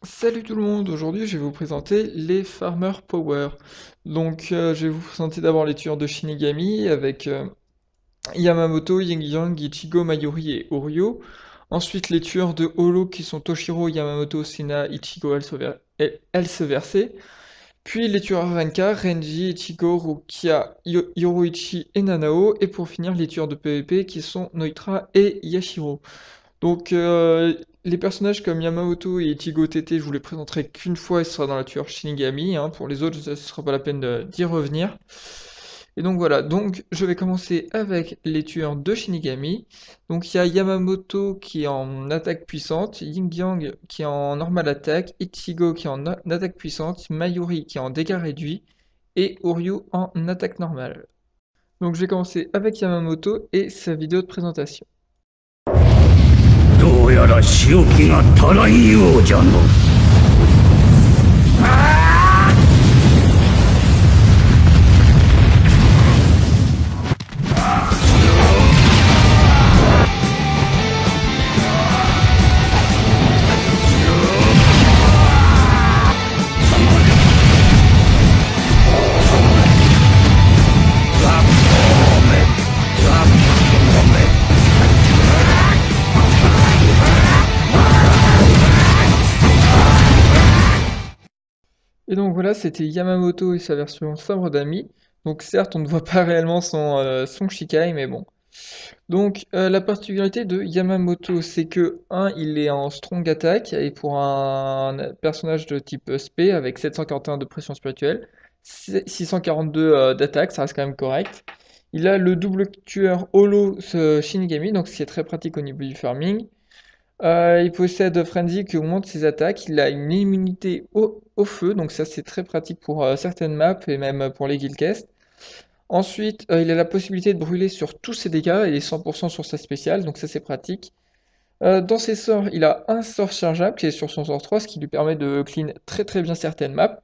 Salut tout le monde, aujourd'hui je vais vous présenter les Farmer Power. Je vais vous présenter d'abord les tueurs de Shinigami avec Yamamoto, Yin Yang, Ichigo, Mayuri et Oryo. Ensuite les tueurs de Holo qui sont Toshiro, Yamamoto, Sina, Ichigo, Elseverse. Puis les tueurs Renka, Renji, Ichigo, Rukia, Yoruichi et Nanao. Et pour finir les tueurs de PvP qui sont Noitra et Yashiro. Donc, les personnages comme Yamamoto et Ichigo TT, je vous les présenterai qu'une fois, et ce sera dans la tueur Shinigami, hein. Pour les autres, ce sera pas la peine d'y revenir. Et donc voilà, donc je vais commencer avec les tueurs de Shinigami. Donc il y a Yamamoto qui est en attaque puissante, Yin Yang qui est en normal attaque, Ichigo qui est en attaque puissante, Mayuri qui est en dégâts réduits, et Oryu en attaque normale. Donc je vais commencer avec Yamamoto et sa vidéo de présentation. どうやら仕置きが足らんようじゃの。Et donc voilà, c'était Yamamoto et sa version sabre d'ami. Donc certes, on ne voit pas réellement son Shikai, mais bon. La particularité de Yamamoto, c'est que, il est en strong attack, et pour un personnage de type SP, avec 741 de pression spirituelle, 642 d'attaque, ça reste quand même correct. Il a le double tueur Holo Shinigami, donc ce qui est très pratique au niveau du farming. Il possède Frenzy qui augmente ses attaques. Il a une immunité au feu, donc ça c'est très pratique pour certaines maps et même pour les guildcasts. Ensuite, il a la possibilité de brûler sur tous ses dégâts et les 100% sur sa spéciale, donc ça c'est pratique. Dans ses sorts, il a un sort chargeable qui est sur son sort 3, ce qui lui permet de clean très très bien certaines maps.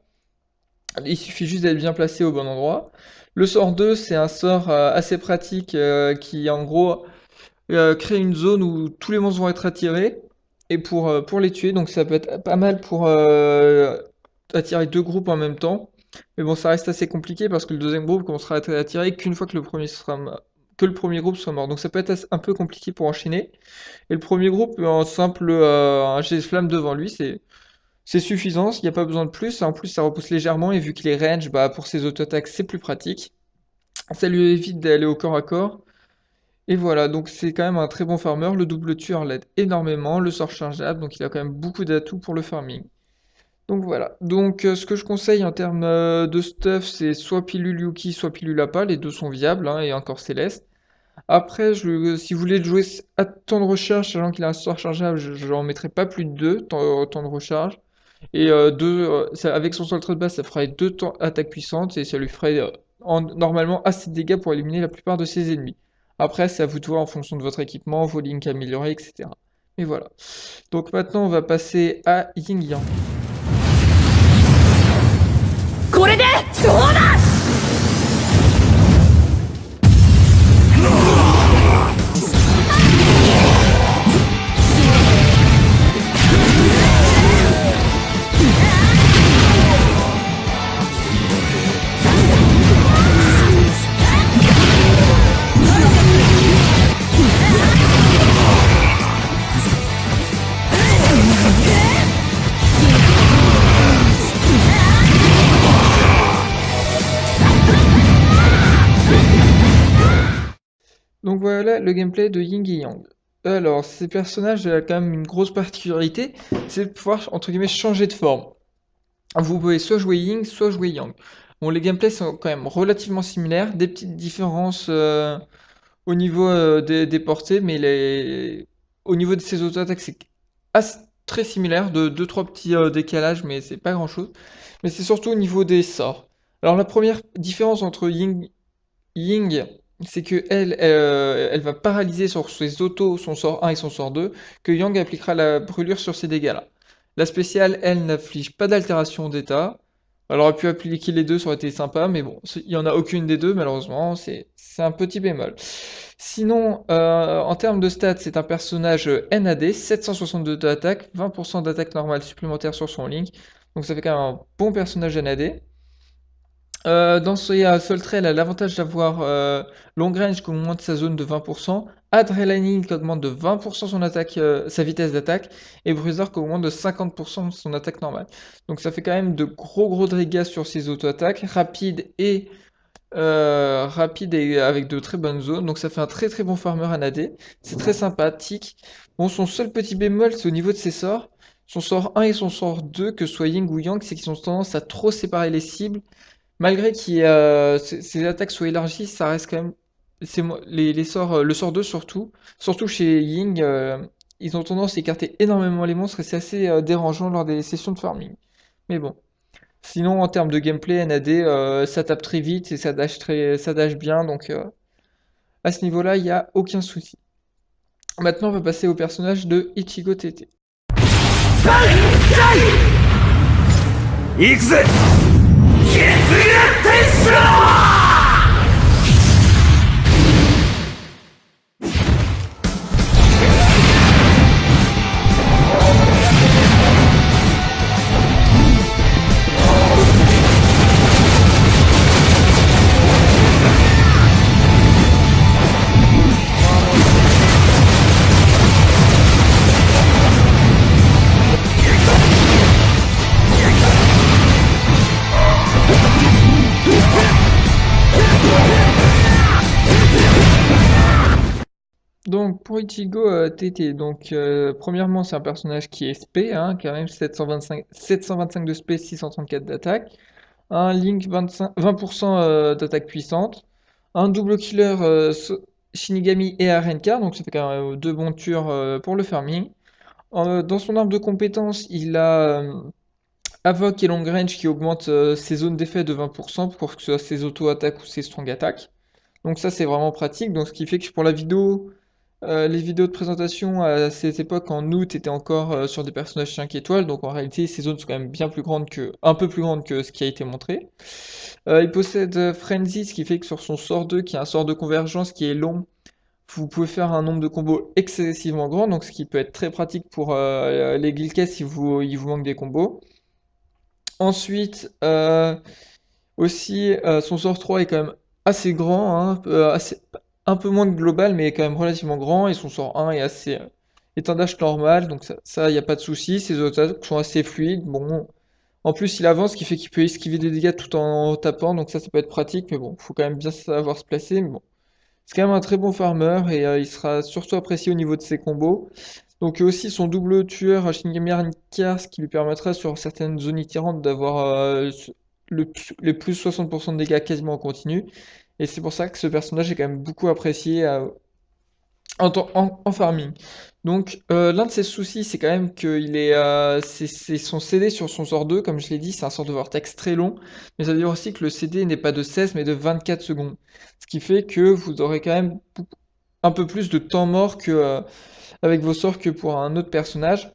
Il suffit juste d'être bien placé au bon endroit. Le sort 2, c'est un sort assez pratique qui en gros créer une zone où tous les monstres vont être attirés et pour les tuer. Donc ça peut être pas mal pour attirer deux groupes en même temps. Mais bon, ça reste assez compliqué parce que le deuxième groupe commencera à être attiré qu'une fois que que le premier groupe soit mort. Donc ça peut être un peu compliqué pour enchaîner. Et le premier groupe, un simple un jet de flamme devant lui, c'est suffisant. Il n'y a pas besoin de plus. En plus, ça repousse légèrement et vu qu'il est range, bah, pour ses auto-attaques, c'est plus pratique. Ça lui évite d'aller au corps à corps. Et voilà, donc c'est quand même un très bon farmer. Le double tueur l'aide énormément, le sort chargeable, donc il a quand même beaucoup d'atouts pour le farming. Donc voilà. Ce que je conseille en termes de stuff, c'est soit pilule Yuki, soit pilule Appa. Les deux sont viables, hein, et encore céleste. Après, si vous voulez le jouer à temps de recharge, sachant qu'il a un sort chargeable, je n'en mettrai pas plus de 2 temps de recharge. Et avec son sort de base, ça ferait 2 temps attaque puissante et ça lui ferait normalement assez de dégâts pour éliminer la plupart de ses ennemis. Après, c'est à vous de voir en fonction de votre équipement, vos links améliorés, etc. Mais voilà. Donc maintenant, on va passer à Yin Yang. これでどうだ。Donc voilà le gameplay de Yin et Yang. Alors, ces personnages ont quand même une grosse particularité, c'est de pouvoir, entre guillemets, changer de forme. Vous pouvez soit jouer Yin, soit jouer Yang. Bon, les gameplays sont quand même relativement similaires, des petites différences au niveau des portées, mais au niveau de ces auto-attaques, c'est très similaire, de deux trois petits décalages, mais c'est pas grand-chose. Mais c'est surtout au niveau des sorts. Alors la première différence entre Ying, c'est que elle va paralyser sur ses autos son sort 1 et son sort 2, que Yang appliquera la brûlure sur ces dégâts-là. La spéciale, elle, n'afflige pas d'altération d'état. Elle aurait pu appliquer les deux, ça aurait été sympa, mais bon, il n'y en a aucune des deux, malheureusement, c'est un petit bémol. Sinon, en termes de stats, c'est un personnage NAD, 762 d'attaque, 20% d'attaque normale supplémentaire sur son link, donc ça fait quand même un bon personnage NAD. Dans ce Soul Trail, elle a l'avantage d'avoir Long Range qui augmente sa zone de 20%, Adrenaline qui augmente de 20% son attaque, sa vitesse d'attaque, et Bruiser qui augmente de 50% son attaque normale. Donc ça fait quand même de gros dégâts sur ses auto-attaques, rapide et avec de très bonnes zones. Donc ça fait un très bon farmer NAD. C'est très sympathique. Bon, son seul petit bémol, c'est au niveau de ses sorts. Son sort 1 et son sort 2, que ce soit Ying ou Yang, c'est qu'ils ont tendance à trop séparer les cibles. Malgré ses attaques soient élargies, ça reste quand même. Les sorts, le sort 2 surtout chez Ying, ils ont tendance à écarter énormément les monstres et c'est assez dérangeant lors des sessions de farming. Mais bon. Sinon, en termes de gameplay, NAD, ça tape très vite et ça dash bien, donc à ce niveau-là, il n'y a aucun souci. Maintenant, on va passer au personnage de Ichigo TT. 行くぜ決裂天使だ Donc pour Ichigo TT, premièrement c'est un personnage qui est SP, hein, quand même 725 de SP, 634 d'attaque, un Link 20% d'attaque puissante, un double killer Shinigami et Arenka, donc ça fait quand même deux bons tueurs pour le farming. Dans son arbre de compétences, il a Avoc et Long Range qui augmentent ses zones d'effet de 20% pour que ce soit ses auto-attaques ou ses strong attaques. Donc ça c'est vraiment pratique, donc ce qui fait que pour la vidéo, les vidéos de présentation à cette époque en août étaient encore sur des personnages 5 étoiles, donc en réalité ces zones sont quand même bien plus grandes un peu plus grandes que ce qui a été montré. Il possède Frenzy, ce qui fait que sur son sort 2, qui est un sort de convergence qui est long, vous pouvez faire un nombre de combos excessivement grand, donc ce qui peut être très pratique pour les guild si il vous manque des combos. Ensuite, aussi, son sort 3 est quand même assez grand, hein, un peu moins que global, mais quand même relativement grand, et son sort 1 est un dash normal, donc ça, y a pas de souci. Ses attaques sont assez fluides. Bon, en plus, il avance, ce qui fait qu'il peut esquiver des dégâts tout en tapant, donc ça peut être pratique, mais bon, faut quand même bien savoir se placer. Mais bon, c'est quand même un très bon farmer, et il sera surtout apprécié au niveau de ses combos. Donc aussi son double tueur Shinigami Arnika, ce qui lui permettra sur certaines zones ittirantes d'avoir les plus 60% de dégâts quasiment en continu. Et c'est pour ça que ce personnage est quand même beaucoup apprécié en farming. Donc l'un de ses soucis, c'est quand même qu'il c'est son CD sur son sort 2, comme je l'ai dit, c'est un sort de vortex très long, mais ça veut dire aussi que le CD n'est pas de 16 mais de 24 secondes. Ce qui fait que vous aurez quand même un peu plus de temps mort avec vos sorts que pour un autre personnage.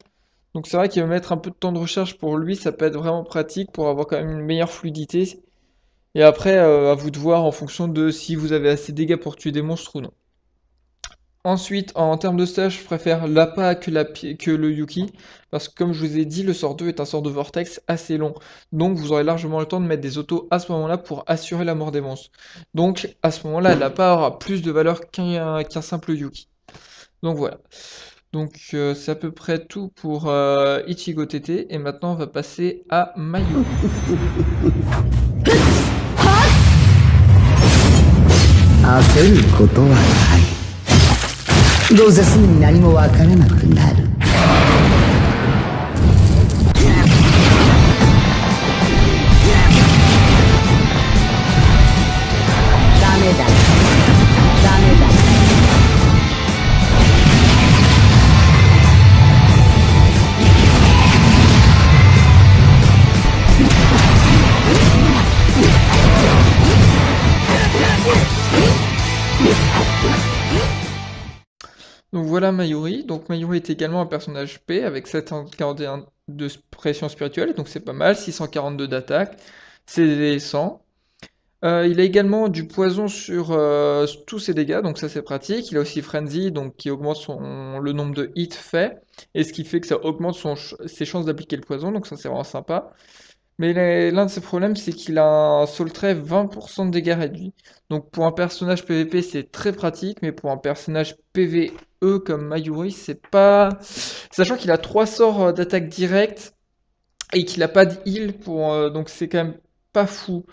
Donc c'est vrai qu'il va mettre un peu de temps de recherche pour lui, ça peut être vraiment pratique pour avoir quand même une meilleure fluidité. Et après, à vous de voir en fonction de si vous avez assez de dégâts pour tuer des monstres ou non. Ensuite, en termes de stage, je préfère l'APA que le Yuki, parce que comme je vous ai dit, le sort 2 est un sort de vortex assez long. Donc vous aurez largement le temps de mettre des autos à ce moment-là pour assurer la mort des monstres. Donc à ce moment-là, l'APA aura plus de valeur qu'un simple Yuki. Donc voilà. Donc c'est à peu près tout pour Ichigo TT, et maintenant on va passer à Mayuri. 焦ることはないどうせすぐに何もわからなくなるダメだダメだDonc voilà Mayuri. Donc Mayuri est également un personnage P avec 741 de pression spirituelle, donc c'est pas mal, 642 d'attaque, c'est 100. Il a également du poison sur tous ses dégâts, donc ça c'est pratique. Il a aussi Frenzy, donc qui augmente le nombre de hits faits, et ce qui fait que ça augmente ses chances d'appliquer le poison, donc ça c'est vraiment sympa. Mais l'un de ses problèmes, c'est qu'il a un soul trait 20% de dégâts réduits. Donc pour un personnage PVP, c'est très pratique, mais pour un personnage PVE comme Mayuri, c'est pas... Sachant qu'il a 3 sorts d'attaque directe, et qu'il a pas de heal, donc c'est quand même pas fou.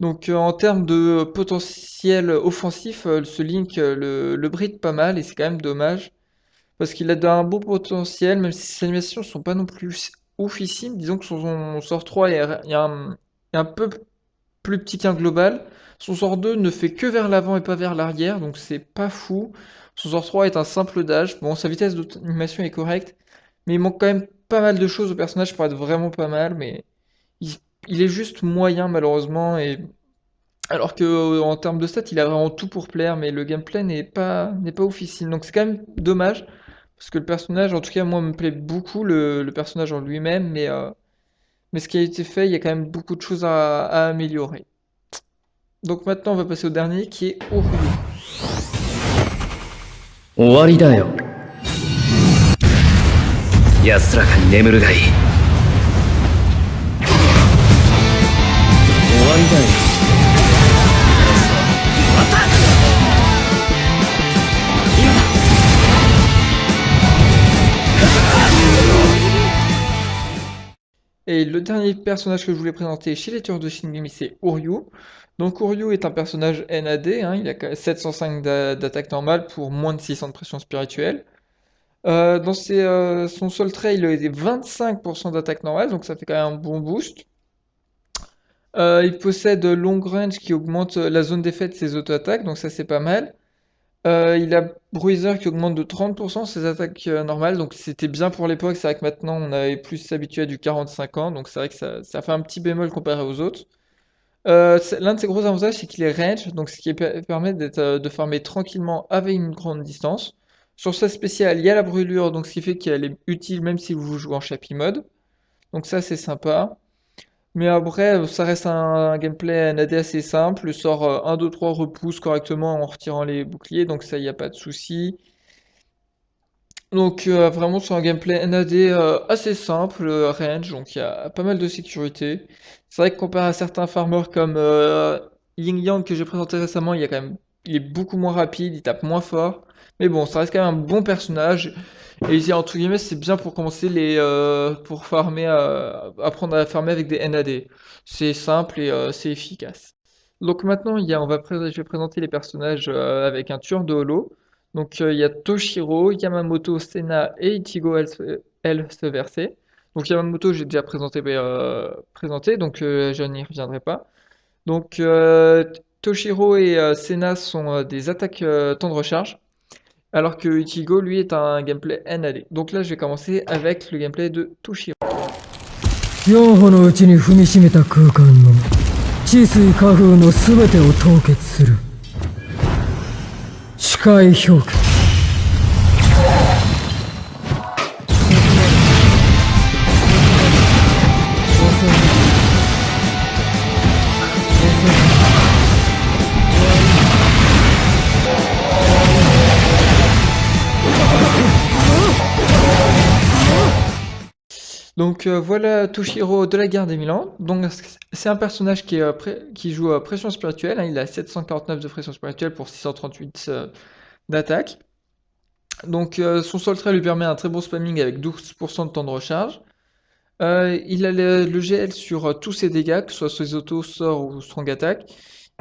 Donc en termes de potentiel offensif, ce Link le bride pas mal et c'est quand même dommage parce qu'il a un beau potentiel, même si ses animations sont pas non plus oufissimes. Disons que son sort 3 est un peu plus petit qu'un global. Son sort 2 ne fait que vers l'avant et pas vers l'arrière, donc c'est pas fou. Son sort 3 est un simple dash. Bon, sa vitesse d'animation est correcte, mais il manque quand même pas mal de choses au personnage pour être vraiment pas mal, mais il, il est juste moyen malheureusement et alors que en termes de stats, il a vraiment tout pour plaire, mais le gameplay n'est pas oufissime. Donc c'est quand même dommage, parce que le personnage, en tout cas moi, me plaît beaucoup, le personnage en lui-même, mais ce qui a été fait, il y a quand même beaucoup de choses à améliorer. Donc maintenant, on va passer au dernier, qui est Oryu. 終わりだよ。安らかに眠るがいい。終わりだよ。Et le dernier personnage que je voulais présenter chez les tueurs de Shingeki, c'est Oryu. Donc Oryu est un personnage NAD, hein, il a 705 d'attaque normale pour moins de 600 de pression spirituelle. Son seul trait, il a 25% d'attaque normale, donc ça fait quand même un bon boost. Il possède long range qui augmente la zone d'effet de ses auto-attaques, donc ça c'est pas mal. Il a Bruiser qui augmente de 30% ses attaques normales, donc c'était bien pour l'époque. C'est vrai que maintenant on avait plus s'habituer à du 45 ans, donc c'est vrai que ça fait un petit bémol comparé aux autres. L'un de ses gros avantages, c'est qu'il est range, donc ce qui permet de farmer tranquillement avec une grande distance. Sur sa spéciale, il y a la brûlure, donc ce qui fait qu'elle est utile même si vous jouez en chapi mode. Donc ça c'est sympa. Mais après, ça reste un gameplay NAD assez simple. Le sort 1, 2, 3 repousse correctement en retirant les boucliers, donc ça, il n'y a pas de souci. Donc vraiment, c'est un gameplay NAD assez simple, range, donc il y a pas mal de sécurité. C'est vrai que comparé à certains farmers comme Ying Yang que j'ai présenté récemment, il est beaucoup moins rapide, il tape moins fort. Mais bon, ça reste quand même un bon personnage. Et entre guillemets, c'est bien pour commencer pour farmer, apprendre à farmer avec des NAD. C'est simple et c'est efficace. Donc maintenant, je vais présenter les personnages avec un tueur de holo. Donc il y a Toshiro, Yamamoto, Sena et Ichigo se verser. Donc Yamamoto, j'ai déjà présenté, donc je n'y reviendrai pas. Donc Toshiro et Sena sont des attaques temps de recharge. Alors que Ichigo, lui, est un gameplay NAD. Donc là, je vais commencer avec le gameplay de Toshiro. 4歩のうちに踏みしめた空間の治水化風の全てを凍結する視界氷結 Donc voilà Toshiro de la guerre des 1000 ans. Donc c'est un personnage qui joue à pression spirituelle, hein. Il a 749 de pression spirituelle pour 638 d'attaque. Donc son seul trait lui permet un très bon spamming avec 12% de temps de recharge. Il a le GL sur tous ses dégâts, que ce soit ses autos, sorts ou strong attack.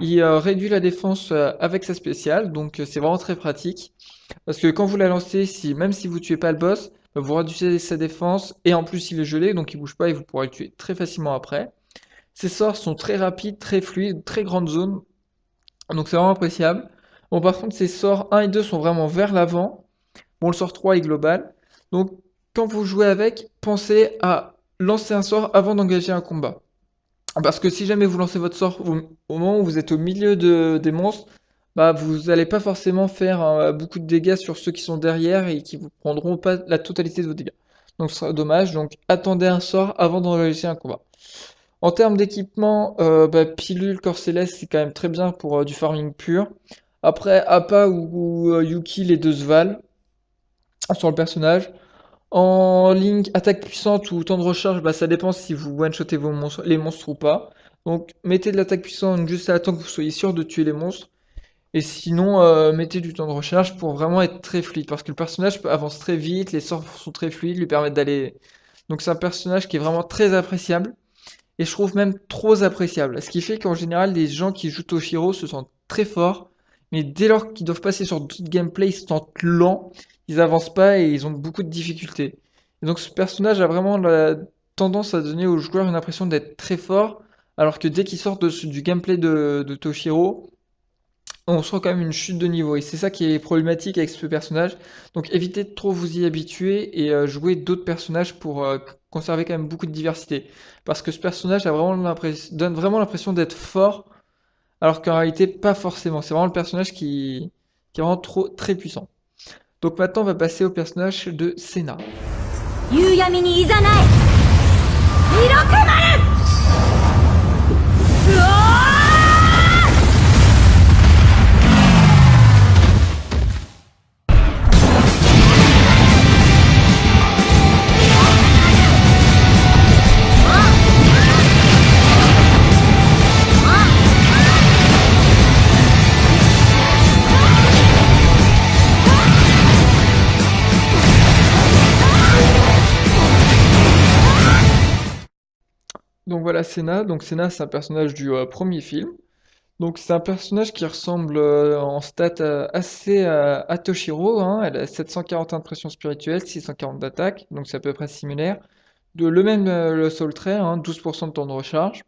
Il réduit la défense avec sa spéciale, donc c'est vraiment très pratique. Parce que quand vous la lancez, même si vous tuez pas le boss, bah, vous réduisez sa défense, et en plus il est gelé, donc il bouge pas et vous pourrez le tuer très facilement après. Ses sorts sont très rapides, très fluides, très grande zone, donc c'est vraiment appréciable. Bon par contre ses sorts 1 et 2 sont vraiment vers l'avant. Bon le sort 3 est global. Donc quand vous jouez avec, pensez à lancer un sort avant d'engager un combat. Parce que si jamais vous lancez votre sort au moment où vous êtes au milieu des monstres, bah vous n'allez pas forcément faire beaucoup de dégâts sur ceux qui sont derrière et qui vous prendront pas la totalité de vos dégâts. Donc ce sera dommage, donc attendez un sort avant d'engager un combat. En termes d'équipement, pilule, corps céleste, c'est quand même très bien pour du farming pur. Après, Appa ou Yuki, les deux se valent sur le personnage. En ligne, attaque puissante ou temps de recharge, ça dépend si vous one-shottez les monstres ou pas. Donc, mettez de l'attaque puissante juste à temps que vous soyez sûr de tuer les monstres. Et sinon, mettez du temps de recharge pour vraiment être très fluide. Parce que le personnage avance très vite, les sorts sont très fluides, lui permettent d'aller. Donc, c'est un personnage qui est vraiment très appréciable. Et je trouve même trop appréciable. Ce qui fait qu'en général, les gens qui jouent Toshiro se sentent très forts, mais dès lors qu'ils doivent passer sur d'autres gameplay, ils se sentent lents, ils avancent pas et ils ont beaucoup de difficultés. Et donc ce personnage a vraiment la tendance à donner aux joueurs une impression d'être très fort, alors que dès qu'ils sortent du gameplay de Toshiro, on sent quand même une chute de niveau. Et c'est ça qui est problématique avec ce personnage. Donc évitez de trop vous y habituer et jouer d'autres personnages pour conserver quand même beaucoup de diversité. Parce que ce personnage donne vraiment l'impression d'être fort, alors qu'en réalité pas forcément. C'est vraiment le personnage qui est vraiment très puissant. Donc maintenant on va passer au personnage de Senna. 夕闇にいざない色くまれうおー Donc voilà Senna. Donc Senna c'est un personnage du premier film. Donc c'est un personnage qui ressemble en stats assez à Toshiro, hein. Elle a 741 de pression spirituelle, 640 d'attaque, donc c'est à peu près similaire. Le même le Soul Trait, hein, 12% de temps de recharge.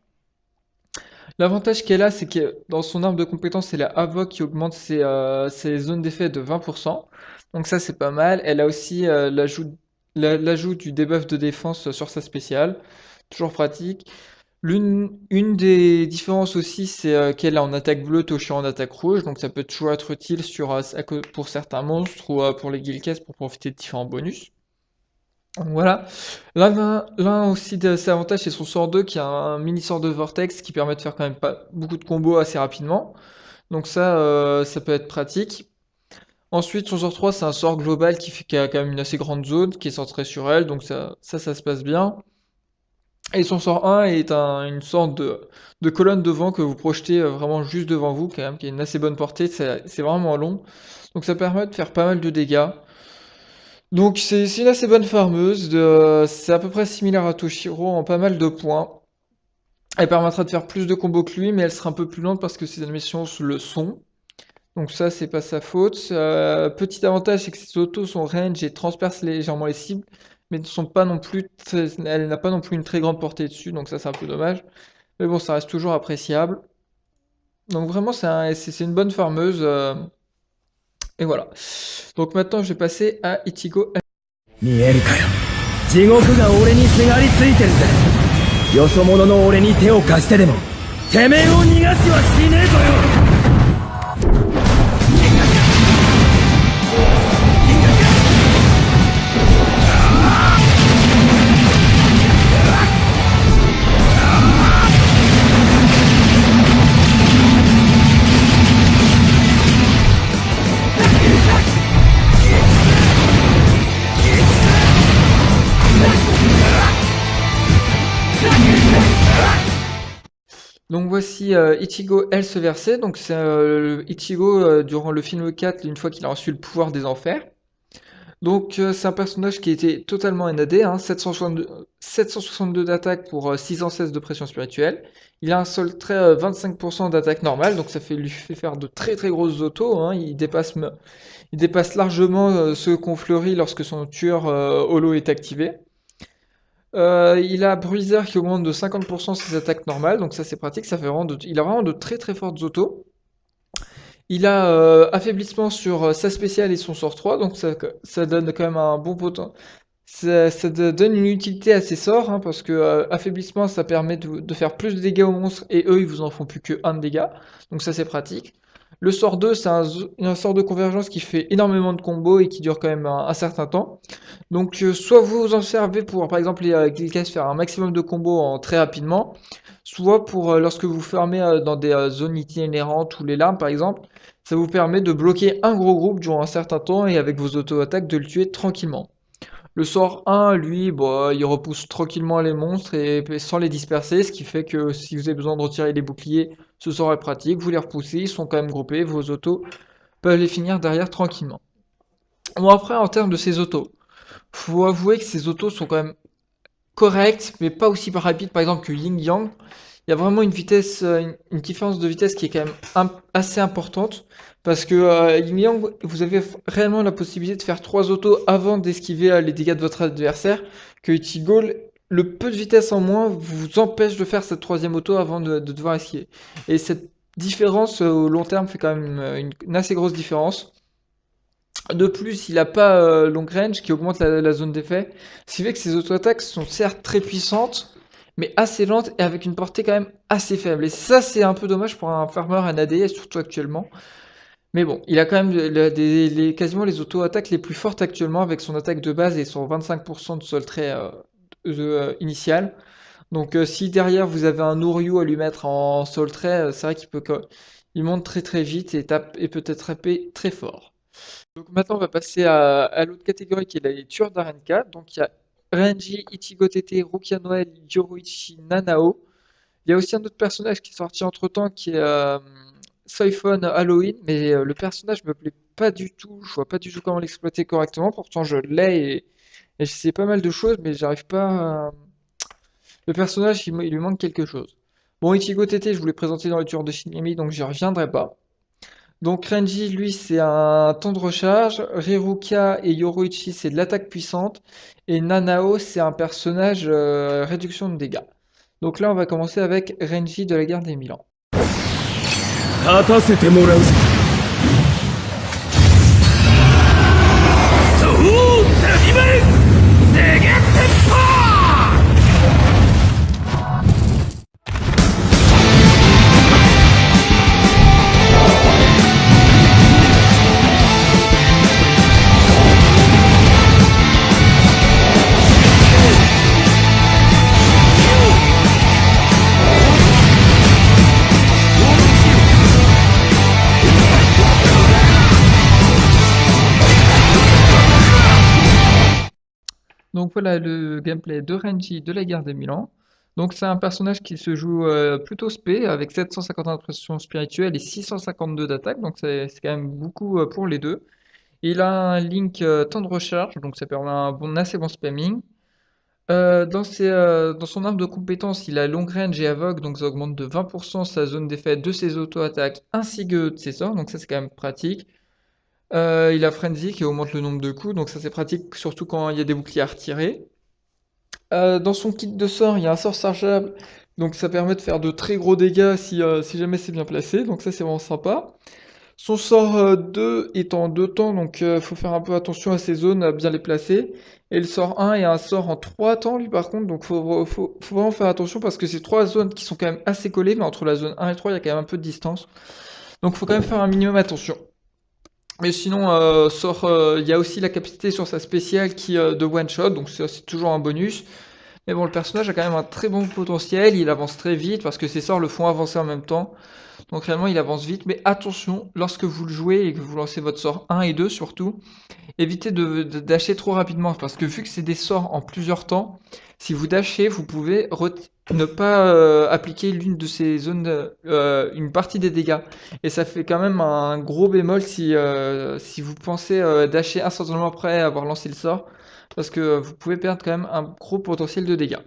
L'avantage qu'elle a, c'est que dans son arbre de compétences, c'est la Havoc qui augmente ses zones d'effet de 20%. Donc ça c'est pas mal. Elle a aussi l'ajout du debuff de défense sur sa spéciale. Toujours pratique. Une des différences aussi, c'est qu'elle a en attaque bleue, Toshiro en attaque rouge, donc ça peut toujours être utile pour certains monstres ou pour les guild pour profiter de différents bonus. Donc voilà. L'un aussi de ses avantages, c'est son sort 2 qui a un mini sort de vortex qui permet de faire quand même pas beaucoup de combos assez rapidement. Donc ça peut être pratique. Ensuite, son sort 3, c'est un sort global qui a quand même une assez grande zone, qui est centrée sur elle, donc ça se passe bien. Et son sort 1 est une sorte de colonne de vent que vous projetez vraiment juste devant vous, quand même, qui a une assez bonne portée, c'est vraiment long. Donc ça permet de faire pas mal de dégâts. Donc c'est une assez bonne farmeuse, c'est à peu près similaire à Toshiro en pas mal de points. Elle permettra de faire plus de combos que lui, mais elle sera un peu plus lente parce que ses animations le sont. Donc ça, c'est pas sa faute. Petit avantage, c'est que ses autos sont range et transpercent légèrement les cibles, mais ne sont pas non plus elle n'a pas non plus une très grande portée dessus, donc ça c'est un peu dommage. Mais bon, ça reste toujours appréciable. Donc vraiment, c'est une bonne farmeuse. Et voilà. Donc maintenant, je vais passer à Ichigo. 見えるかよ地獄が俺にすがりついてるぜよそ者の俺に手を貸してでもてめえを逃がしはしねえぞよ Donc voici Ichigo Else Versé. Donc c'est Ichigo durant le film 4, une fois qu'il a reçu le pouvoir des enfers. Donc c'est un personnage qui était totalement NAD, hein, 762 d'attaque pour 616 de pression spirituelle. Il a un seul trait 25% d'attaque normale, donc lui fait faire de très très grosses autos, hein. Il dépasse largement ceux qu'ont fleuri lorsque son tueur holo est activé. Il a Bruiser qui augmente de 50% ses attaques normales, donc ça c'est pratique, il a vraiment de très très fortes autos. Il a affaiblissement sur sa spéciale et son sort 3, donc ça donne quand même un bon potentiel. Ça donne une utilité à ses sorts, hein, parce que affaiblissement ça permet de faire plus de dégâts aux monstres et eux ils vous en font plus que 1 de dégâts, donc ça c'est pratique. Le sort 2, c'est un sort de convergence qui fait énormément de combos et qui dure quand même un certain temps. Donc, soit vous vous en servez pour, par exemple, les Guildcasts faire un maximum de combos très rapidement, soit pour lorsque vous fermez dans des zones itinérantes ou les larmes, par exemple, ça vous permet de bloquer un gros groupe durant un certain temps et avec vos auto-attaques de le tuer tranquillement. Le sort 1, lui, bah, il repousse tranquillement les monstres et sans les disperser, ce qui fait que si vous avez besoin de retirer les boucliers, ce sort est pratique, vous les repoussez, ils sont quand même groupés, vos autos peuvent les finir derrière tranquillement. Bon après, en termes de ces autos, faut avouer que ces autos sont quand même correctes, mais pas aussi rapides par exemple que Yin Yang. Il y a vraiment une vitesse, une différence de vitesse qui est quand même assez importante. Parce que Yin Yang, vous avez réellement la possibilité de faire 3 autos avant d'esquiver les dégâts de votre adversaire. Que Ichigo, le peu de vitesse en moins vous empêche de faire cette troisième auto avant de devoir esquiver. Et cette différence au long terme fait quand même une assez grosse différence. De plus, il n'a pas long range qui augmente la zone d'effet. Ce qui fait que ses auto-attaques sont certes très puissantes, mais assez lentes et avec une portée quand même assez faible. Et ça, c'est un peu dommage pour un farmer en AD, surtout actuellement. Mais bon, il a quand même quasiment les auto-attaques les plus fortes actuellement avec son attaque de base et son 25% de sol trait initial. Donc si derrière vous avez un Nouryu à lui mettre en sol trait, c'est vrai il monte très très vite et tape et peut être tapé très fort. Donc maintenant, on va passer à l'autre catégorie qui est les tueurs d'Arenka. Donc il y a Renji, Ichigo Tete, Rukia Noel, Yoruichi, Nanao. Il y a aussi un autre personnage qui est sorti entre-temps qui est Soifon Halloween, mais le personnage me plaît pas du tout. Je vois pas du tout comment l'exploiter correctement. Pourtant, je l'ai et je sais pas mal de choses, mais j'arrive pas. Le personnage, il lui manque quelque chose. Bon, Ichigo Tete, je vous l'ai présenté dans le tueur de Shinigami, donc j'y reviendrai pas. Donc Renji, lui, c'est un temps de recharge. Riruka et Yoruichi, c'est de l'attaque puissante. Et Nanao, c'est un personnage réduction de dégâts. Donc là, on va commencer avec Renji de la guerre des 1000 ans. 勝たせてもらうぜそう次までセゲッテッパDonc voilà le gameplay de Renji de la guerre des 1000 ans. Donc c'est un personnage qui se joue plutôt spé avec 750 impressions spirituelles et 652 d'attaque. Donc c'est quand même beaucoup pour les deux. Il a un link temps de recharge, donc ça permet assez bon spamming. Dans son arbre de compétences, il a long range et aveugle, donc ça augmente de 20% sa zone d'effet de ses auto-attaques ainsi que de ses sorts, donc ça c'est quand même pratique. Il a Frenzy qui augmente le nombre de coups, donc ça c'est pratique surtout quand il y a des boucliers à retirer. Dans son kit de sort, il y a un sort chargeable, donc ça permet de faire de très gros dégâts si jamais c'est bien placé, donc ça c'est vraiment sympa. Son sort 2 est en 2 temps, donc faut faire un peu attention à ces zones, à bien les placer. Et le sort 1 est un sort en 3 temps, lui par contre, donc faut vraiment faire attention parce que c'est 3 zones qui sont quand même assez collées, mais entre la zone 1 et 3, il y a quand même un peu de distance. Donc faut quand même faire un minimum attention. Mais sinon, il y a aussi la capacité sur sa spéciale qui de one shot, donc c'est toujours un bonus. Mais bon, le personnage a quand même un très bon potentiel, il avance très vite parce que ses sorts le font avancer en même temps. Donc réellement, il avance vite, mais attention, lorsque vous le jouez et que vous lancez votre sort 1 et 2 surtout, évitez de dasher trop rapidement parce que vu que c'est des sorts en plusieurs temps, si vous dashez, vous pouvez ne pas appliquer l'une de ces zones, une partie des dégâts. Et ça fait quand même un gros bémol si vous pensez dasher instantanément après avoir lancé le sort, parce que vous pouvez perdre quand même un gros potentiel de dégâts.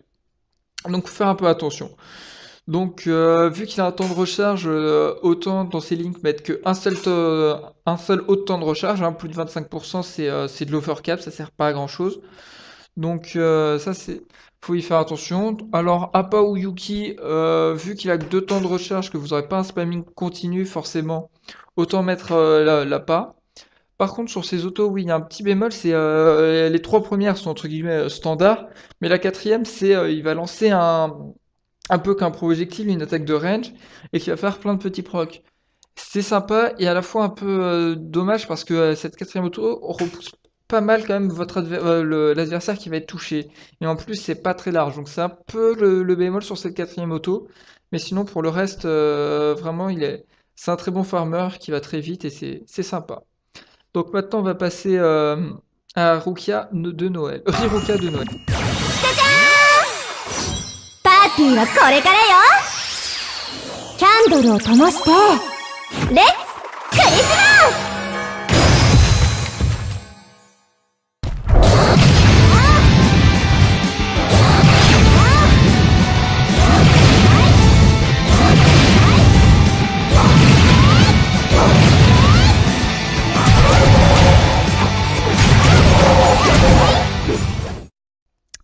Donc faut faire un peu attention. Donc vu qu'il a un temps de recharge, autant dans ses links mettre un seul haut de temps de recharge, hein, plus de 25%, c'est de l'overcap, ça sert pas à grand chose. Donc ça c'est faut y faire attention. Alors Appa ou Yuki, vu qu'il a que 2 temps de recharge, que vous n'aurez pas un spamming continu forcément, autant mettre l'Appa. Par contre sur ces autos, oui, il y a un petit bémol, c'est les 3 premières sont entre guillemets standards, mais la quatrième c'est il va lancer un peu qu'un projectile, une attaque de range, et qui va faire plein de petits procs. C'est sympa et à la fois un peu dommage parce que cette quatrième auto repousse pas mal quand même l'adversaire qui va être touché. Et en plus, c'est pas très large, donc c'est un peu le bémol sur cette quatrième auto. Mais sinon, pour le reste, vraiment, c'est un très bon farmer qui va très vite et c'est sympa. Donc maintenant, on va passer à de Noël. Riruka de Noël. パーティーはこれからよ。キャンドルを灯してレッツクリスマス。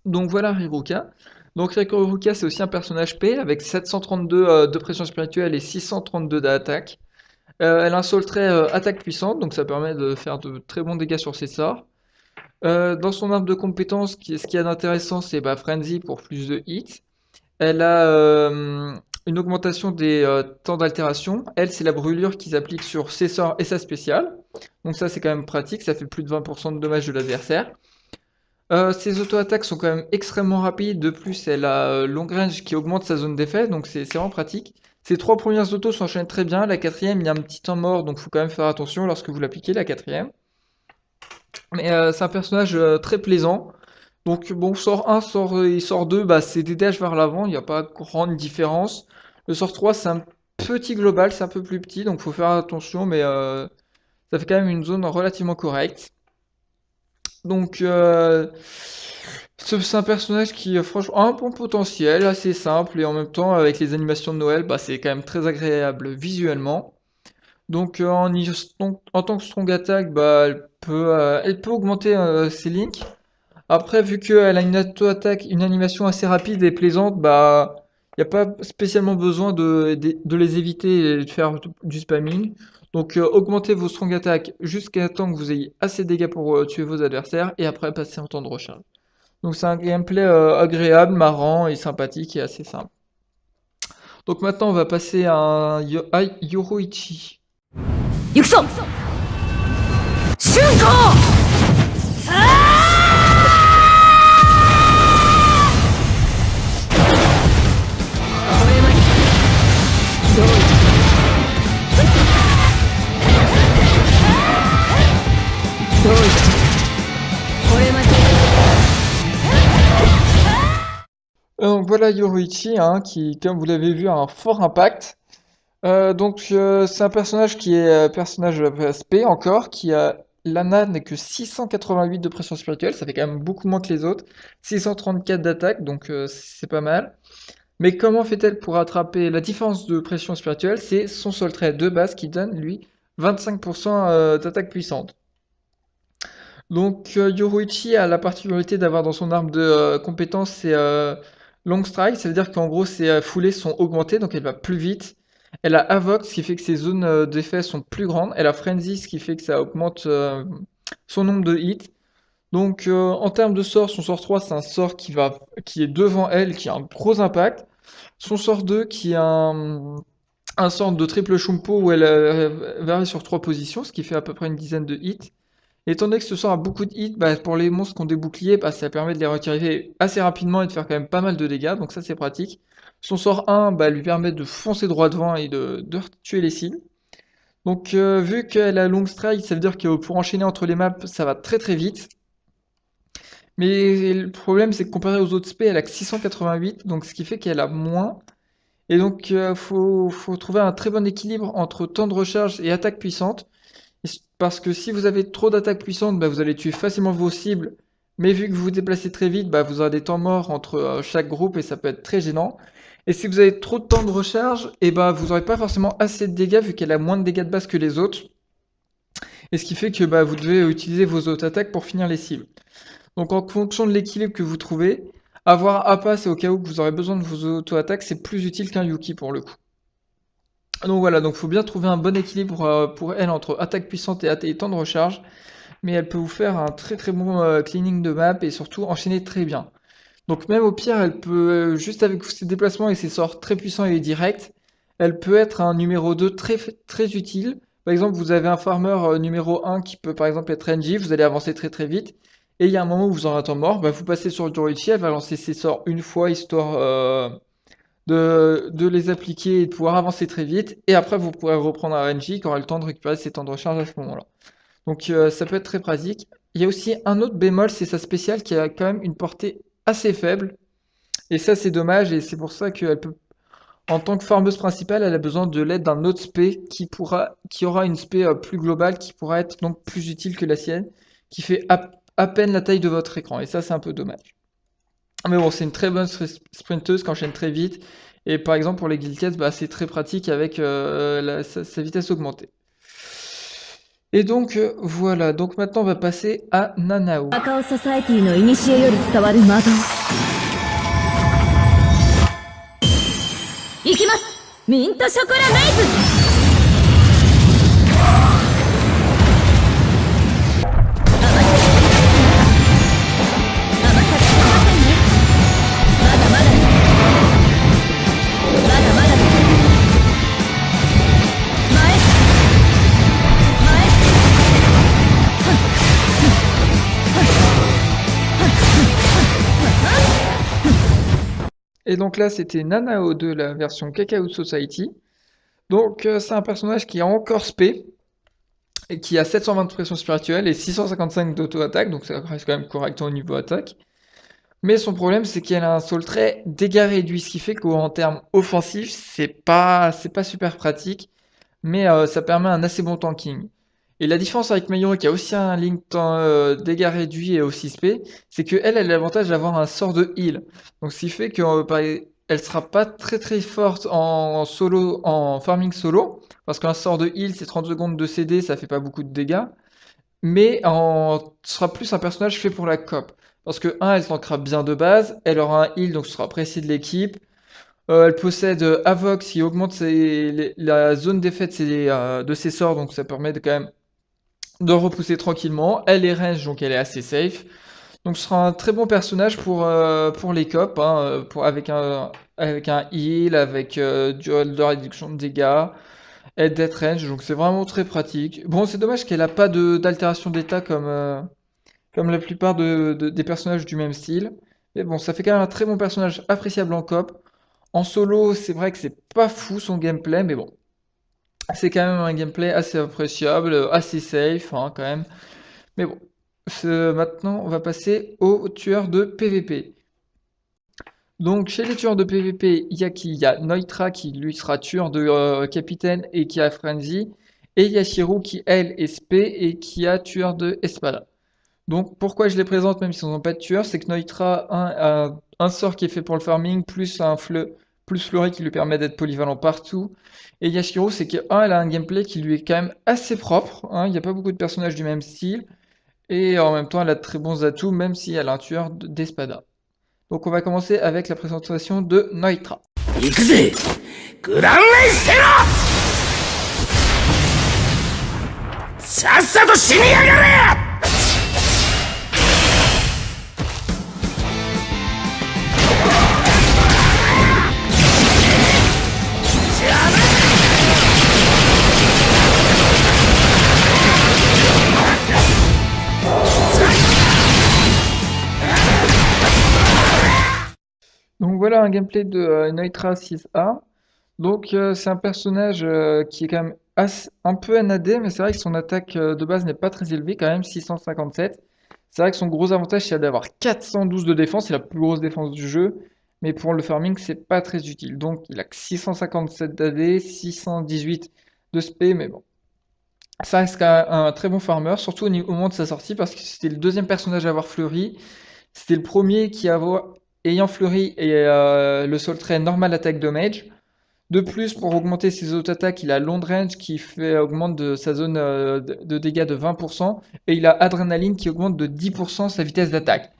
Donc voilà Riruka. Donc Riruka, c'est aussi un personnage P avec 732 de pression spirituelle et 632 d'attaque. Elle a un sol très attaque puissante, donc ça permet de faire de très bons dégâts sur ses sorts. Dans son arbre de compétences, ce qu'il y a d'intéressant, c'est Frenzy pour plus de hits. Elle a une augmentation des temps d'altération. Elle, c'est la brûlure qu'ils appliquent sur ses sorts et sa spéciale. Donc ça, c'est quand même pratique, ça fait plus de 20% de dommages de l'adversaire. Ses auto-attaques sont quand même extrêmement rapides. De plus, elle a long range qui augmente sa zone d'effet, donc c'est vraiment pratique. Ses trois premières autos s'enchaînent très bien. La quatrième, il y a un petit temps mort, donc il faut quand même faire attention lorsque vous l'appliquez, la quatrième. Mais c'est un personnage très plaisant. Donc bon, sort 1, et sort 2, c'est des dash vers l'avant, il n'y a pas grande différence. Le sort 3, c'est un petit global, c'est un peu plus petit, donc faut faire attention, mais ça fait quand même une zone relativement correcte. Donc c'est un personnage qui franchement a un bon potentiel, assez simple, et en même temps avec les animations de Noël, c'est quand même très agréable visuellement. Donc en tant que strong attack, elle peut augmenter ses links. Après, vu qu'elle a une auto-attaque, une animation assez rapide et plaisante, il n'y a pas spécialement besoin de les éviter et de faire du spamming. Donc, augmentez vos strong attack jusqu'à temps que vous ayez assez de dégâts pour tuer vos adversaires et après passer en temps de recharge. Donc, c'est un gameplay agréable, marrant et sympathique et assez simple. Donc, maintenant, on va passer à Yoroichi. 行くぞ春光 Donc voilà Yoroichi, qui, comme vous l'avez vu, a un fort impact. C'est un personnage qui est personnage SP encore, qui a l'ANA n'est que 688 de pression spirituelle, ça fait quand même beaucoup moins que les autres. 634 d'attaque, donc c'est pas mal. Mais comment fait-elle pour rattraper la différence de pression spirituelle? C'est son seul trait de base qui donne, lui, 25% d'attaque puissante. Donc Yoroichi a la particularité d'avoir dans son arme de compétence, c'est Long Strike, ça veut dire qu'en gros ses foulées sont augmentées, donc elle va plus vite. Elle a Avoc, ce qui fait que ses zones d'effet sont plus grandes. Elle a Frenzy, ce qui fait que ça augmente son nombre de hits. Donc en termes de sort, son sort 3, c'est un sort qui est devant elle, qui a un gros impact. Son sort 2, qui a un sort de triple Shumpo où elle varie sur 3 positions, ce qui fait à peu près une dizaine de hits. Étant donné que ce sort a beaucoup de hits, pour les monstres qui ont des boucliers, ça permet de les retirer assez rapidement et de faire quand même pas mal de dégâts, donc ça c'est pratique. Son sort 1 lui permet de foncer droit devant et de tuer les cibles. Donc vu qu'elle a long strike, ça veut dire que pour enchaîner entre les maps, ça va très très vite. Mais le problème c'est que comparé aux autres spé, elle a que 688, donc ce qui fait qu'elle a moins. Et donc faut trouver un très bon équilibre entre temps de recharge et attaque puissante. Parce que si vous avez trop d'attaques puissantes, vous allez tuer facilement vos cibles. Mais vu que vous vous déplacez très vite, vous aurez des temps morts entre chaque groupe et ça peut être très gênant. Et si vous avez trop de temps de recharge, vous n'aurez pas forcément assez de dégâts vu qu'elle a moins de dégâts de base que les autres. Et ce qui fait que vous devez utiliser vos auto-attaques pour finir les cibles. Donc en fonction de l'équilibre que vous trouvez, avoir Appa, c'est au cas où que vous aurez besoin de vos auto-attaques, c'est plus utile qu'un Yuki pour le coup. Donc voilà, donc faut bien trouver un bon équilibre pour elle entre attaque puissante et temps de recharge. Mais elle peut vous faire un très très bon cleaning de map et surtout enchaîner très bien. Donc même au pire, elle peut, juste avec ses déplacements et ses sorts très puissants et directs, Elle peut être un numéro 2 très, très utile. Par exemple, vous avez un farmer numéro 1 qui peut par exemple être NG, vous allez avancer très très vite. Et il y a un moment où vous en êtes mort, bah, vous passez sur Jorichi, elle va lancer ses sorts une fois histoire de les appliquer et de pouvoir avancer très vite. Et après, vous pourrez reprendre un NG qui aura le temps de récupérer ses temps de recharge à ce moment-là. Donc ça peut être très pratique. Il y a aussi un autre bémol, c'est sa spéciale qui a quand même une portée assez faible. Et ça, c'est dommage, et c'est pour ça qu'elle peut, en tant que farmeuse principale, elle a besoin de l'aide d'un autre spé qui aura une spé plus globale, qui pourra être donc plus utile que la sienne, qui fait à peine la taille de votre écran. Et ça, c'est un peu dommage. Mais bon, c'est une très bonne sprinteuse qui enchaîne très vite. Et par exemple, pour les guiltias, bah, c'est très pratique avec sa vitesse augmentée. Et donc, voilà. Donc maintenant, on va passer à Nanao. カカオソサエティの古より伝わる魔導。いきます、ミントショコラメイズ。Et donc là, c'était Nanao de la version Kakao Society. Donc c'est un personnage qui est encore spé, et qui a 720 de pression spirituelle et 655 d'auto-attaque, donc ça reste quand même correct au niveau attaque. Mais son problème, c'est qu'elle a un sol très dégâts réduit, ce qui fait qu'en termes offensifs, c'est pas super pratique, mais ça permet un assez bon tanking. Et la différence avec Mayuri, qui a aussi un link dégâts réduits et aussi spé, c'est qu'elle a l'avantage d'avoir un sort de heal. Donc ce qui fait que elle sera pas très très forte en solo, en farming solo, parce qu'un sort de heal c'est 30 secondes de CD, ça fait pas beaucoup de dégâts. Mais ce sera plus un personnage fait pour la coop. Parce que, un, elle tankera bien de base, elle aura un heal, donc ce sera apprécié de l'équipe. Elle possède Avox qui augmente la zone d'effet de ses sorts, donc ça permet de quand même de repousser tranquillement. Elle est range, donc elle est assez safe. Donc ce sera un très bon personnage pour les coop, hein, avec un heal, avec de réduction de dégâts, aide death range, donc c'est vraiment très pratique. Bon, c'est dommage qu'elle a pas d'altération d'état comme la plupart des personnages du même style. Mais bon, ça fait quand même un très bon personnage appréciable en coop. En solo, c'est vrai que c'est pas fou son gameplay, mais bon, c'est quand même un gameplay assez appréciable, assez safe, hein, quand même. Mais bon, maintenant, on va passer aux tueurs de PvP. Donc, chez les tueurs de PvP, il y a qui? Il y a Neutra qui, lui, sera tueur de capitaine et qui a Frenzy. Et il y a Shiro qui, elle, est spé et qui a tueur de Espada. Donc, pourquoi je les présente même s'ils n'ont pas de tueur? C'est que Neutra a un sort qui est fait pour le farming, plus plus fleury qui lui permet d'être polyvalent partout. Et Yashiro, c'est que elle a un gameplay qui lui est quand même assez propre, hein. Il n'y a pas beaucoup de personnages du même style. Et en même temps, elle a de très bons atouts, même si elle a un tueur d'espada. Donc on va commencer avec la présentation de Neutra. 行くぜグランレイせろさっさと死にやがれDonc voilà un gameplay de Neutra 6A. Donc c'est un personnage qui est quand même un peu NAD, mais c'est vrai que son attaque de base n'est pas très élevée, quand même 657. C'est vrai que son gros avantage c'est d'avoir 412 de défense, c'est la plus grosse défense du jeu, mais pour le farming c'est pas très utile. Donc il a que 657 d'AD, 618 de SP, mais bon. Ça reste quand même un très bon farmer, surtout au moment de sa sortie, parce que c'était le deuxième personnage à avoir fleuri. C'était le premier ayant fleuri et le sol très normal attaque damage. De plus, pour augmenter ses auto-attaques, il a long range qui augmente sa zone de dégâts de 20%, et il a adrénaline qui augmente de 10% sa vitesse d'attaque.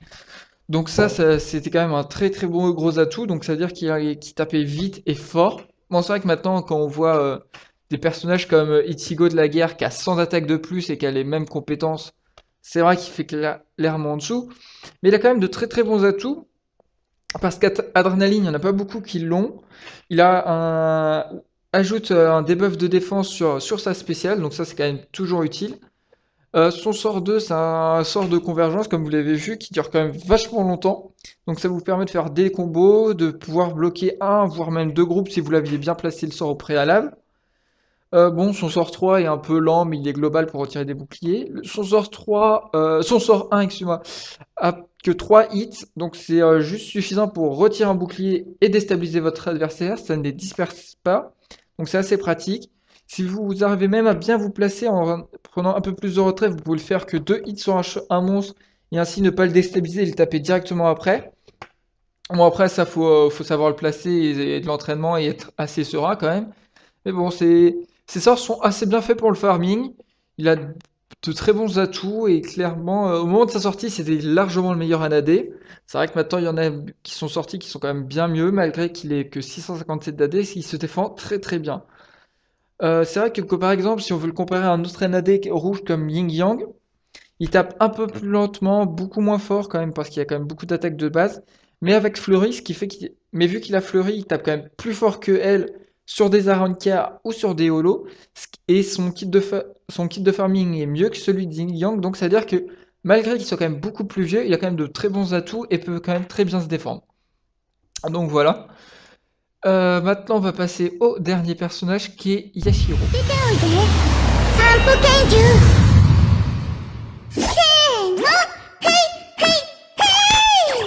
Donc c'était quand même un très très bon gros atout, donc ça veut dire qu'il tapait vite et fort. Bon, c'est vrai que maintenant, quand on voit des personnages comme Ichigo de la guerre qui a 100 d'attaque de plus et qui a les mêmes compétences, c'est vrai qu'il fait clairement en dessous, mais il a quand même de très très bons atouts. Parce qu'Adrénaline, il n'y en a pas beaucoup qui l'ont. Il a ajoute un debuff de défense sur sa spéciale, donc ça c'est quand même toujours utile. Son sort 2, c'est un sort de convergence, comme vous l'avez vu, qui dure quand même vachement longtemps. Donc ça vous permet de faire des combos, de pouvoir bloquer un, voire même deux groupes si vous l'aviez bien placé le sort au préalable. Bon, son sort 3 est un peu lent, mais il est global pour retirer des boucliers. Son sort 1, excuse-moi, a que 3 hits, donc c'est juste suffisant pour retirer un bouclier et déstabiliser votre adversaire, ça ne les disperse pas, donc c'est assez pratique. Si vous arrivez même à bien vous placer en prenant un peu plus de retrait, vous pouvez le faire que 2 hits sur un monstre, et ainsi ne pas le déstabiliser et le taper directement après. Bon après ça faut savoir le placer et de l'entraînement et être assez serein quand même. Mais bon, ces sorts sont assez bien faits pour le farming. Il a de très bons atouts et clairement, au moment de sa sortie, c'était largement le meilleur NAD. C'est vrai que maintenant, il y en a qui sont sortis qui sont quand même bien mieux, malgré qu'il ait que 657 d'AD, il se défend très très bien. C'est vrai que par exemple, si on veut le comparer à un autre NAD rouge comme Ying Yang, il tape un peu plus lentement, beaucoup moins fort quand même, parce qu'il y a quand même beaucoup d'attaques de base. Mais avec Fleury, ce qui fait qu'il... Mais vu qu'il a Fleury, il tape quand même plus fort que elle sur des Aranka ou sur des Holos. Et son kit de farming est mieux que celui de Yang. Donc ça veut dire que malgré qu'il soit quand même beaucoup plus vieux, il a quand même de très bons atouts et peut quand même très bien se défendre. Donc voilà. Maintenant, on va passer au dernier personnage qui est Yashiro. 散歩拳銃せーのへいへいへい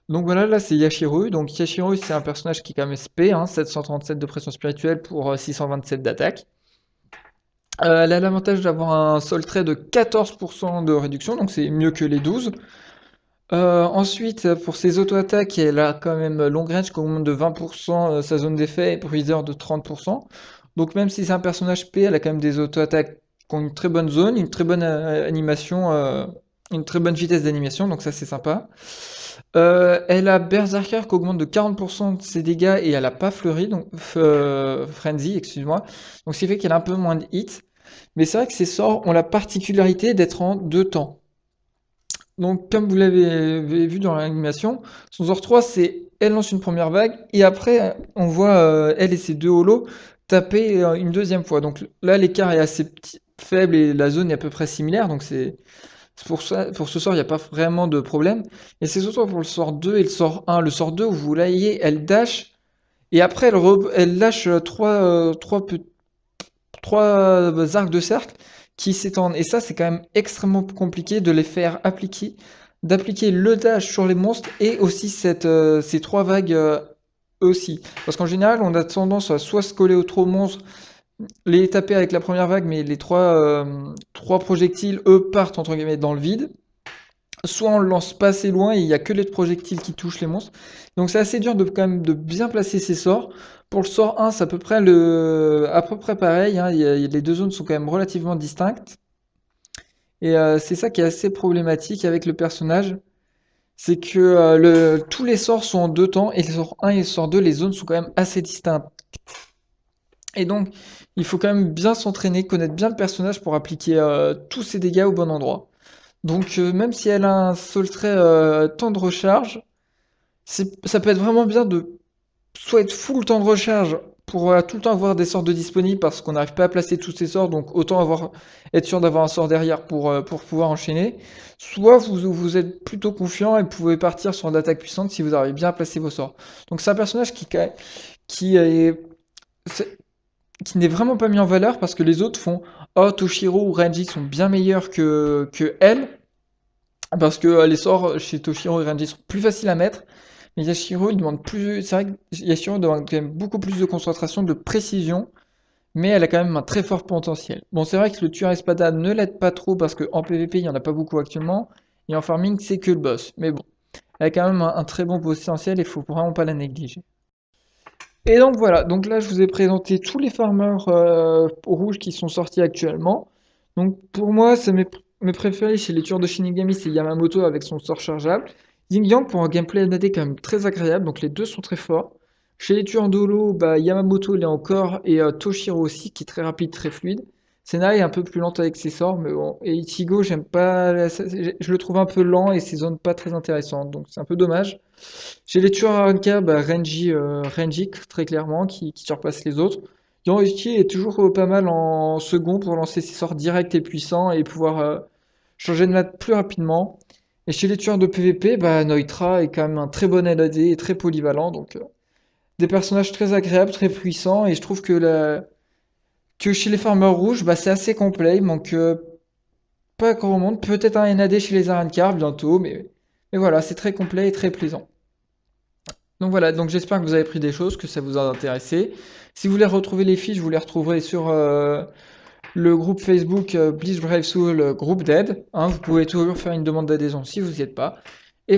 Donc voilà, là c'est Yashiro. Donc Yashiro, c'est un personnage qui est quand même SP, hein, 737 de pression spirituelle pour 627 d'attaque. Elle a l'avantage d'avoir un sol trait de 14% de réduction, donc c'est mieux que les 12. Ensuite, pour ses auto-attaques, elle a quand même long range qui augmente de 20% sa zone d'effet et bruiser de 30%. Donc même si c'est un personnage P, elle a quand même des auto-attaques qui ont une très bonne zone, une très bonne animation, une très bonne vitesse d'animation, donc ça c'est sympa. Elle a Berserker qui augmente de 40% de ses dégâts et elle a pas Fleury, donc Frenzy, excuse-moi. Donc ce qui fait qu'elle a un peu moins de hits. Mais c'est vrai que ces sorts ont la particularité d'être en deux temps. Donc, comme vous l'avez vu dans l'animation, son sort 3, c'est elle lance une première vague, et après, on voit elle et ses deux holos taper une deuxième fois. Donc là, l'écart est assez faible et la zone est à peu près similaire, donc c'est pour ça, pour ce sort, il n'y a pas vraiment de problème. Et c'est surtout pour le sort 2 et le sort 1. Le sort 2, où vous voyez, elle dash, et après, elle lâche trois arcs de cercle qui s'étendent. Et ça, c'est quand même extrêmement compliqué de les faire appliquer, d'appliquer le dash sur les monstres et aussi ces trois vagues aussi. Parce qu'en général, on a tendance à soit se coller aux trop monstres, les taper avec la première vague, mais les trois projectiles, eux, partent entre guillemets dans le vide. Soit on le lance pas assez loin et il n'y a que les projectiles qui touchent les monstres. Donc c'est assez dur de quand même de bien placer ses sorts. Pour le sort 1, c'est à peu près pareil, hein. Les deux zones sont quand même relativement distinctes. Et c'est ça qui est assez problématique avec le personnage. C'est que tous les sorts sont en deux temps, et le sort 1 et le sort 2, les zones sont quand même assez distinctes. Et donc, il faut quand même bien s'entraîner, connaître bien le personnage pour appliquer tous ses dégâts au bon endroit. Donc, même si elle a un sol très temps de recharge, ça peut être vraiment bien de soit être full temps de recharge pour tout le temps avoir des sorts de disponibles parce qu'on n'arrive pas à placer tous ces sorts, donc autant être sûr d'avoir un sort derrière pour pouvoir enchaîner. Soit vous êtes plutôt confiant et vous pouvez partir sur l'attaque puissante si vous arrivez bien à placer vos sorts. Donc c'est un personnage qui est, c'est- qui n'est vraiment pas mis en valeur parce que les autres font Oh, Toshiro ou Renji sont bien meilleurs que elle. Parce que les sorts chez Toshiro et Renji sont plus faciles à mettre. Mais Yashiro, il demande plus. C'est vrai que Yashiro demande quand même beaucoup plus de concentration, de précision. Mais elle a quand même un très fort potentiel. Bon, c'est vrai que le tueur espada ne l'aide pas trop parce qu'en PvP, il n'y en a pas beaucoup actuellement. Et en farming, c'est que le boss. Mais bon, elle a quand même un très bon potentiel et il faut vraiment pas la négliger. Et donc voilà, donc là je vous ai présenté tous les farmers rouges qui sont sortis actuellement. Donc pour moi, c'est mes préférés chez les tueurs de Shinigami, c'est Yamamoto avec son sort chargeable. Yin Yang pour un gameplay NAD quand même très agréable, donc les deux sont très forts. Chez les tueurs d'Holo, bah, Yamamoto l'est encore, et Toshiro aussi, qui est très rapide, très fluide. Senna est un peu plus lente avec ses sorts, mais bon. Et Ichigo, j'aime pas, je le trouve un peu lent et ses zones pas très intéressantes, donc c'est un peu dommage. Chez les tueurs à RNK, bah, Renji, très clairement, qui surpasse les autres. Yorichi est toujours pas mal en second pour lancer ses sorts directs et puissants et pouvoir changer de map plus rapidement. Et chez les tueurs de PvP, bah, Neutra est quand même un très bon LAD et très polyvalent, donc des personnages très agréables, très puissants, et je trouve que chez les farmers rouges, bah, c'est assez complet, il manque pas grand monde, peut-être un NAD chez les Arankar bientôt, mais voilà, c'est très complet et très plaisant. Donc voilà, donc j'espère que vous avez pris des choses, que ça vous a intéressé. Si vous voulez retrouver les fiches, vous les retrouverez sur le groupe Facebook Bleach Brave Soul Group Dead. Hein, vous pouvez toujours faire une demande d'adhésion si vous n'y êtes pas.